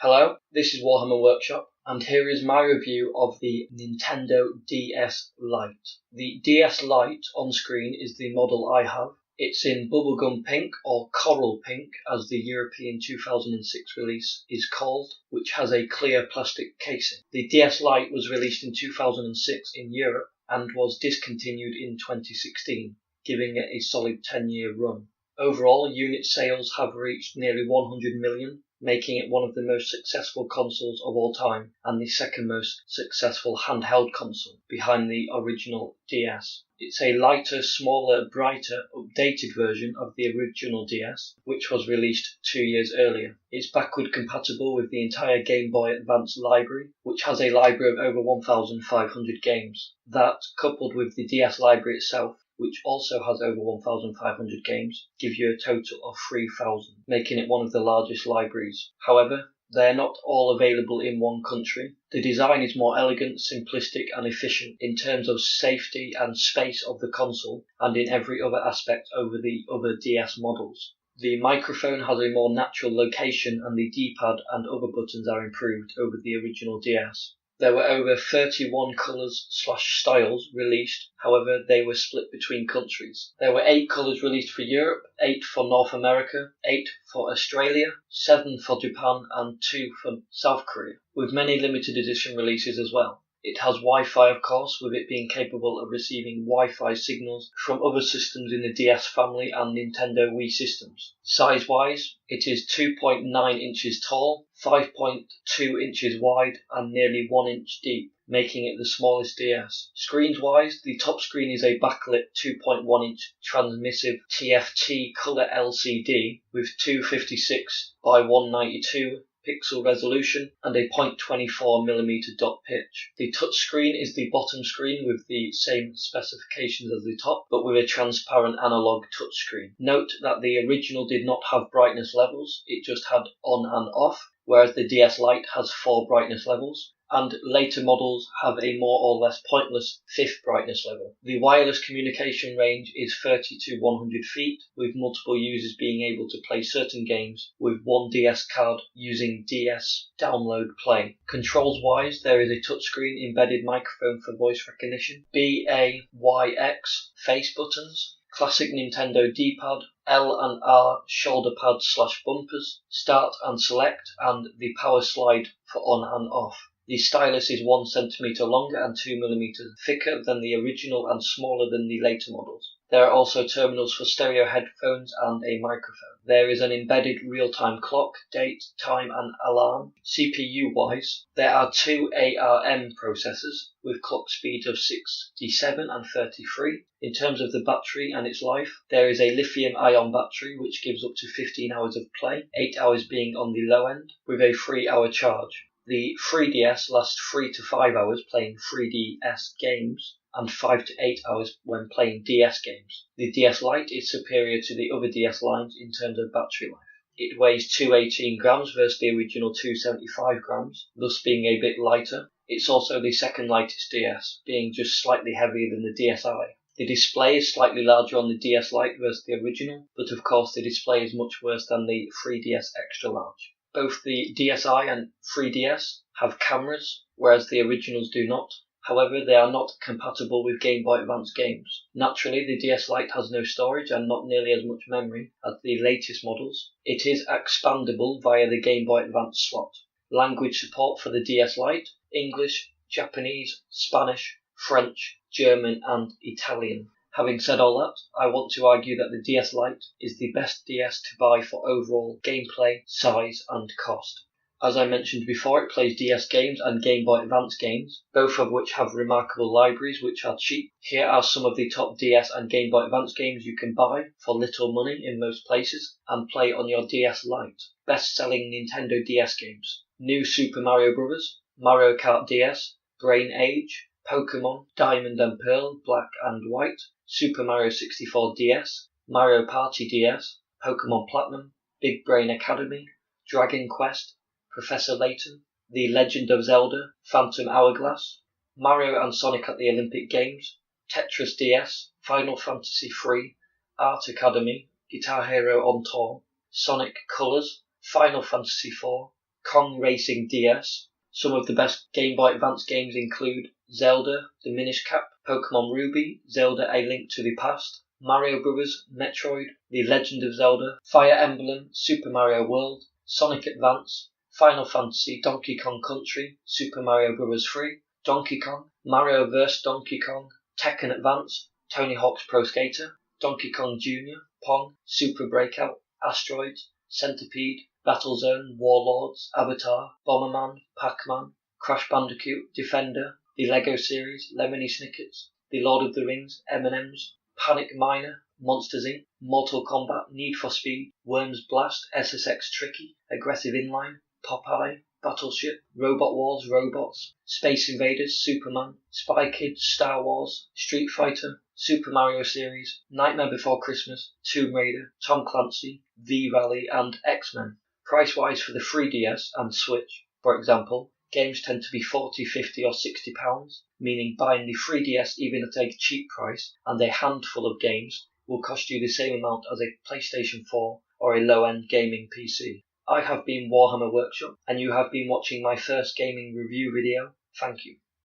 Hello, this is Warhammer Workshop, and here is my review of the Nintendo DS Lite. The DS Lite on screen is the model I have. It's in bubblegum pink, or coral pink as the European 2006 release is called, which has a clear plastic casing. The DS Lite was released in 2006 in Europe and was discontinued in 2016, giving it a solid 10-year run. Overall, unit sales have reached nearly 100 million, making it one of the most successful consoles of all time and the second most successful handheld console behind the original DS. It's a lighter, smaller, brighter, updated version of the original DS, which was released 2 years earlier. It's backward compatible with the entire Game Boy Advance library, which has a library of over 1,500 games. That, coupled with the DS library itself, which also has over 1,500 games, give you a total of 3,000, making it one of the largest libraries. However, they are not all available in one country. The design is more elegant, simplistic and efficient in terms of safety and space of the console, and in every other aspect over the other DS models. The microphone has a more natural location, and the D-pad and other buttons are improved over the original DS. There were over 31 colours/styles released, however they were split between countries. There were 8 colours released for Europe, 8 for North America, 8 for Australia, 7 for Japan and 2 for South Korea, with many limited edition releases as well. It has Wi-Fi, of course, with it being capable of receiving Wi-Fi signals from other systems in the DS family and Nintendo Wii systems. Size-wise, it is 2.9 inches tall, 5.2 inches wide and nearly 1 inch deep, making it the smallest DS. Screens-wise, the top screen is a backlit 2.1 inch transmissive TFT colour LCD with 256 by 192 pixel resolution and a 0.24mm dot pitch. The touchscreen is the bottom screen with the same specifications as the top, but with a transparent analog touchscreen. Note that the original did not have brightness levels, it just had on and off, whereas the DS Lite has 4 brightness levels, and later models have a more or less pointless 5th brightness level. The wireless communication range is 30 to 100 feet, with multiple users being able to play certain games with one DS card using DS Download Play. Controls-wise, there is a touchscreen embedded microphone for voice recognition, B, A, Y, X face buttons, classic Nintendo D-pad, L and R shoulder pads/bumpers, start and select, and the power slide for on and off. The stylus is 1 cm longer and 2 mm thicker than the original and smaller than the later models. There are also terminals for stereo headphones and a microphone. There is an embedded real-time clock, date, time and alarm. CPU-wise, there are 2 ARM processors with clock speeds of 67 and 33. In terms of the battery and its life, there is a lithium-ion battery which gives up to 15 hours of play, 8 hours being on the low end, with a 3-hour charge. The 3DS lasts 3 to 5 hours playing 3DS games, and 5 to 8 hours when playing DS games. The DS Lite is superior to the other DS lines in terms of battery life. It weighs 218 grams versus the original 275 grams, thus being a bit lighter. It's also the second lightest DS, being just slightly heavier than the DSi. The display is slightly larger on the DS Lite versus the original, but of course the display is much worse than the 3DS Extra Large. Both the DSi and 3DS have cameras, whereas the originals do not. However, they are not compatible with Game Boy Advance games. Naturally, the DS Lite has no storage and not nearly as much memory as the latest models. It is expandable via the Game Boy Advance slot. Language support for the DS Lite: English, Japanese, Spanish, French, German and Italian. Having said all that, I want to argue that the DS Lite is the best DS to buy for overall gameplay, size and cost. As I mentioned before, it plays DS games and Game Boy Advance games, both of which have remarkable libraries which are cheap. Here are some of the top DS and Game Boy Advance games you can buy for little money in most places and play on your DS Lite. Best-selling Nintendo DS games: New Super Mario Bros., Mario Kart DS, Brain Age, Pokemon, Diamond and Pearl, Black and White, Super Mario 64 DS, Mario Party DS, Pokemon Platinum, Big Brain Academy, Dragon Quest, Professor Layton, The Legend of Zelda, Phantom Hourglass, Mario and Sonic at the Olympic Games, Tetris DS, Final Fantasy III, Art Academy, Guitar Hero on Tour, Sonic Colors, Final Fantasy IV, Kong Racing DS. Some of the best Game Boy Advance games include Zelda, The Minish Cap, Pokemon Ruby, Zelda A Link to the Past, Mario Bros., Metroid, The Legend of Zelda, Fire Emblem, Super Mario World, Sonic Advance, Final Fantasy, Donkey Kong Country, Super Mario Bros. 3, Donkey Kong, Mario vs. Donkey Kong, Tekken Advance, Tony Hawk's Pro Skater, Donkey Kong Jr., Pong, Super Breakout, Asteroids, Centipede, Battlezone, Warlords, Avatar, Bomberman, Pac-Man, Crash Bandicoot, Defender, the Lego series, Lemony Snickets, The Lord of the Rings, M&M's, Panic Miner, Monsters Inc., Mortal Kombat, Need for Speed, Worms Blast, SSX Tricky, Aggressive Inline, Popeye, Battleship, Robot Wars, Robots, Space Invaders, Superman, Spy Kids, Star Wars, Street Fighter, Super Mario series, Nightmare Before Christmas, Tomb Raider, Tom Clancy, V-Rally and X-Men. Price-wise for the 3DS and Switch, for example, games tend to be £40, £50 or £60, meaning buying the 3DS even at a cheap price and a handful of games will cost you the same amount as a PlayStation 4 or a low-end gaming PC. I have been Warhammer Workshop, and you have been watching my first gaming review video. Thank you.